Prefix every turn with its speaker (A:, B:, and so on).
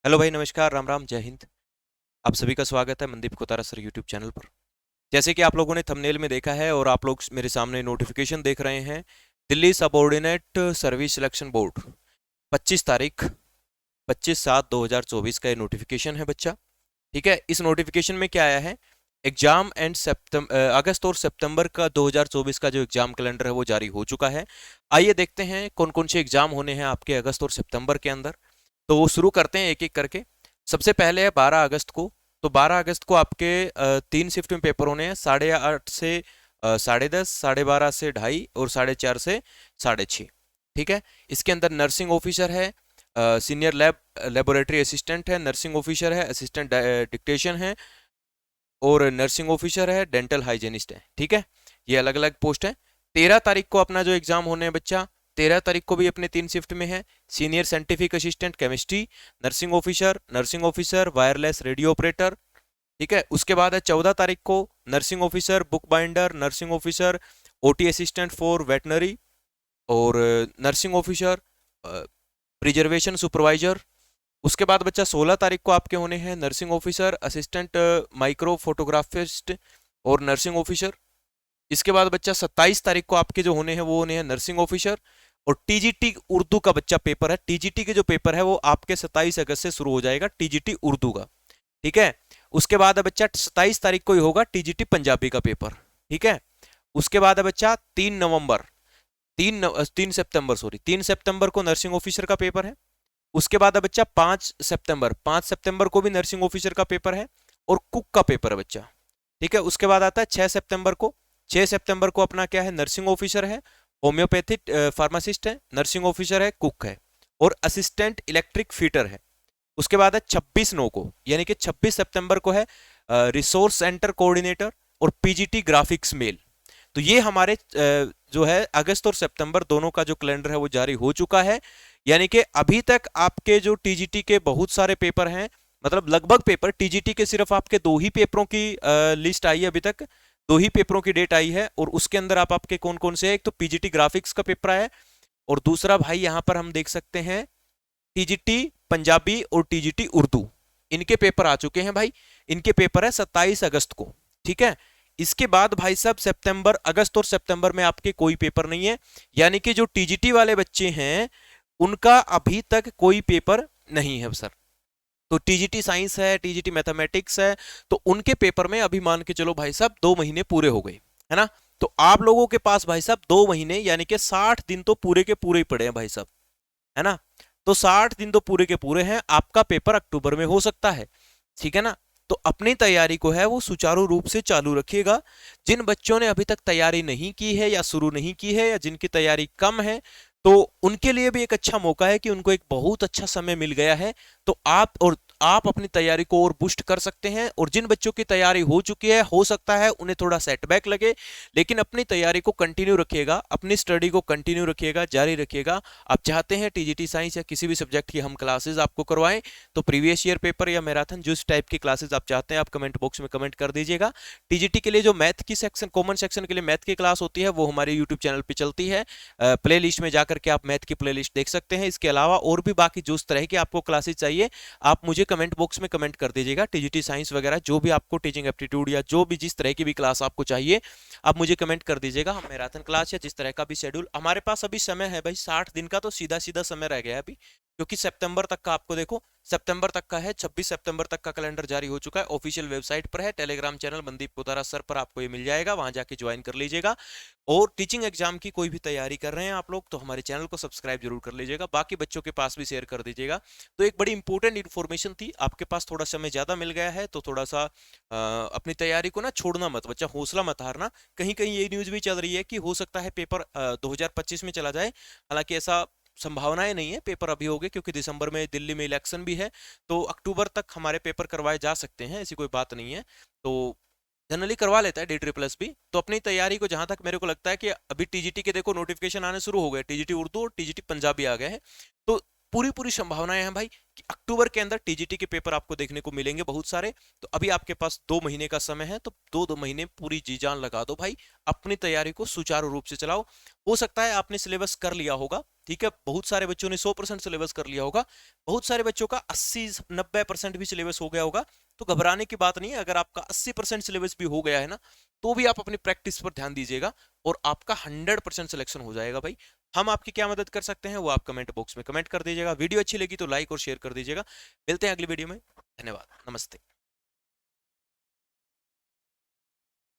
A: Hello भाई, नमस्कार, राम राम, जय हिंद। आप सभी का स्वागत है मनदीप कोतारा सर यूट्यूब चैनल पर। जैसे कि आप लोगों ने थंबनेल में देखा है और आप लोग मेरे सामने नोटिफिकेशन देख रहे हैं, Delhi subordinate service selection board 25 तारीख 25/7/2024 का ये नोटिफिकेशन है बच्चा। ठीक है, इस नोटिफिकेशन में क्या आया है? एग्जाम एंड अगस्त और सितंबर का 2024 का जो एग्जाम कैलेंडर है वो जारी हो चुका है। आइए देखते हैं कौन कौन से एग्जाम होने हैं आपके अगस्त और सितंबर के अंदर। तो वो शुरू करते हैं एक एक करके। सबसे पहले है 12 अगस्त को। तो 12 अगस्त को आपके 3 शिफ्ट में पेपर होने हैं, 8:30 से 10:30, 12:30 से 2:30 और 4:30 से 6:30। ठीक है, इसके अंदर नर्सिंग ऑफिसर है, सीनियर लेबोरेटरी असिस्टेंट है, नर्सिंग ऑफिसर है, असिस्टेंट डिक्टेशन है और नर्सिंग ऑफिसर है, डेंटल हाइजेनिस्ट है। ठीक है, ये अलग अलग पोस्ट है। 13 तारीख को अपना जो एग्जाम होने हैं बच्चा, 13 तारीख को भी अपने 3 शिफ्ट में है। Senior scientific assistant chemistry, nursing officer wireless radio operator. ठीक है, उसके बाद है 14 तारीख को nursing officer book binder, nursing officer OT assistant for veterinary और नर्सिंग ऑफिसर प्रिजर्वेशन सुपरवाइजर। उसके बाद बच्चा 16 तारीख को आपके होने हैं नर्सिंग ऑफिसर असिस्टेंट माइक्रो फोटोग्राफिस्ट और नर्सिंग ऑफिसर। इसके बाद बच्चा 27 तारीख को आपके जो होने हैं वो होने हैं नर्सिंग ऑफिसर और टीजीटी उर्दू का बच्चा पेपर है। टीजीटी के जो पेपर है वो आपके 27 अगस्त से शुरू हो जाएगा, टीजीटी उर्दू का। ठीक है, उसके बाद है बच्चा 27 तारीख को ही होगा टीजीटी पंजाबी का पेपर। ठीक है, उसके बाद है बच्चा 3 नवंबर 3 सितंबर, सॉरी 3 सितंबर को नर्सिंग ऑफिसर का पेपर है। उसके बाद है बच्चा 5 सितंबर को भी नर्सिंग ऑफिसर का पेपर है और कुक का पेपर है बच्चा। ठीक है, उसके बाद आता है 6 सितंबर को। 6 सितंबर को अपना क्या है, नर्सिंग ऑफिसर है, होम्योपैथी फार्मासिस्ट है, नर्सिंग ऑफिसर है, कुक है और असिस्टेंट इलेक्ट्रिक फीटर है। उसके बाद है 26/9 को, यानी कि 26 सितंबर को है रिसोर्स सेंटर कोऑर्डिनेटर और पीजीटी ग्राफिक्स मेल। तो ये हमारे जो है अगस्त और सितंबर दोनों का जो कैलेंडर है वो जारी हो चुका है। यानी कि अभी तक आपके जो टीजीटी के बहुत सारे पेपर हैं, मतलब लगभग पेपर, टीजीटी के सिर्फ आपके 2 ही पेपरों की लिस्ट आई है अभी तक, 2 ही पेपरों की डेट आई है और उसके अंदर आपके कौन कौन से हैं? एक तो पीजीटी ग्राफिक्स का पेपर है और दूसरा भाई यहां पर हम देख सकते हैं टीजीटी पंजाबी और टीजीटी उर्दू, इनके पेपर आ चुके हैं भाई। इनके पेपर है 27 अगस्त को। ठीक है, इसके बाद भाई साहब अगस्त और सितंबर में आपके कोई पेपर नहीं है, यानी कि जो टीजीटी वाले बच्चे हैं उनका अभी तक कोई पेपर नहीं है सर। तो टीजीटी साइंस है, टीजीटी मैथमेटिक्स है, तो उनके पेपर में अभी मान के चलो भाई साहब 2 महीने पूरे हो गए, है ना। तो आप लोगों के पास भाई साहब 2 महीने यानी कि 60 दिन तो पूरे के पूरे ही पड़े हैं भाई साहब, है ना। तो 60 दिन तो पूरे के पूरे हैं, आपका पेपर अक्टूबर में हो सकता है। ठीक है ना, तो अपनी तैयारी को है वो सुचारू रूप से चालू रखिएगा। जिन बच्चों ने अभी तक तैयारी नहीं की है या शुरू नहीं की है या जिनकी तैयारी कम है, तो उनके लिए भी एक अच्छा मौका है कि उनको एक बहुत अच्छा समय मिल गया है। तो आप अपनी तैयारी को और बूस्ट कर सकते हैं। और जिन बच्चों की तैयारी हो चुकी है, हो सकता है उन्हें थोड़ा सेटबैक लगे, लेकिन अपनी तैयारी को कंटिन्यू रखिएगा, अपनी स्टडी को कंटिन्यू रखिएगा, जारी रखिएगा। आप चाहते हैं टीजीटी साइंस या किसी भी सब्जेक्ट की हम क्लासेस आपको करवाएं, तो प्रीवियस ईयर पेपर या मैराथन जिस टाइप की क्लासेस आप चाहते हैं आप कमेंट बॉक्स में कमेंट कर दीजिएगा। टीजीटी के लिए जो मैथ की सेक्शन, कॉमन सेक्शन के लिए मैथ की क्लास होती है वो हमारे यूट्यूब चैनल पर चलती है। प्ले लिस्ट में जाकर के आप मैथ की प्ले लिस्ट देख सकते हैं। इसके अलावा और भी बाकी जो तरह की आपको क्लासेस चाहिए आप मुझे कमेंट बॉक्स में कमेंट कर दीजिएगा। टीजीटी साइंस वगैरह जो भी आपको टीचिंग एप्टीट्यूड या जो भी जिस तरह की भी क्लास आपको चाहिए आप मुझे कमेंट कर दीजिएगा। हम मैराथन क्लास या जिस तरह का भी शेड्यूल, हमारे पास अभी समय है भाई 60 दिन का, तो सीधा सीधा समय रह गया है अभी, क्योंकि सितंबर तक का आपको देखो, सितंबर तक का है, 26 सितंबर तक का कैलेंडर जारी हो चुका है, ऑफिशियल वेबसाइट पर है, टेलीग्राम चैनल मनदीप कोतारा सर पर आपको ये मिल जाएगा, वहां जाके ज्वाइन कर लीजिएगा। और टीचिंग एग्जाम की कोई भी तैयारी कर रहे हैं आप लोग तो हमारे चैनल को सब्सक्राइब जरूर कर लीजिएगा, बाकी बच्चों के पास भी शेयर कर दीजिएगा। तो एक बड़ी इंपॉर्टेंट इन्फॉर्मेशन थी, आपके पास थोड़ा समय ज्यादा मिल गया है तो थोड़ा सा अपनी तैयारी को ना छोड़ना मत बच्चा, हौसला मत हारना। कहीं कहीं ये न्यूज भी चल रही है कि हो सकता है पेपर 2025 में चला जाए, हालांकि ऐसा संभावनाएं नहीं है, पेपर अभी हो गए क्योंकि दिसंबर में दिल्ली में इलेक्शन भी है, तो अक्टूबर तक हमारे पेपर करवाए जा सकते हैं, ऐसी कोई बात नहीं है। तो जनरली करवा लेता है DTSS भी। तो अपनी तैयारी को जहां तक मेरे को लगता है कि अभी टीजीटी के देखो नोटिफिकेशन आने शुरू हो गए, टीजीटी उर्दू और टीजीटी पंजाबी आ गए हैं, तो पूरी पूरी संभावनाएं हैं भाई कि अक्टूबर के अंदर टीजीटी के पेपर आपको देखने को मिलेंगे बहुत सारे। तो अभी आपके पास 2 महीने का समय है, तो 2 महीने पूरी जी जान लगा दो भाई, अपनी तैयारी को सुचारू रूप से चलाओ। हो सकता है आपने सिलेबस कर लिया होगा, ठीक है, बहुत सारे बच्चों ने 100% सिलेबस कर लिया होगा, बहुत सारे बच्चों का 80-90% भी सिलेबस हो गया होगा। तो घबराने की बात नहीं है, अगर आपका 80% सिलेबस भी हो गया है ना, तो भी आप अपनी प्रैक्टिस पर ध्यान दीजिएगा और आपका 100% सिलेक्शन हो जाएगा भाई। हम आपकी क्या मदद कर सकते हैं वो आप कमेंट बॉक्स में कमेंट कर दीजिएगा। वीडियो अच्छी लगी तो लाइक और शेयर कर दीजिएगा। मिलते हैं अगली वीडियो में। धन्यवाद, नमस्ते।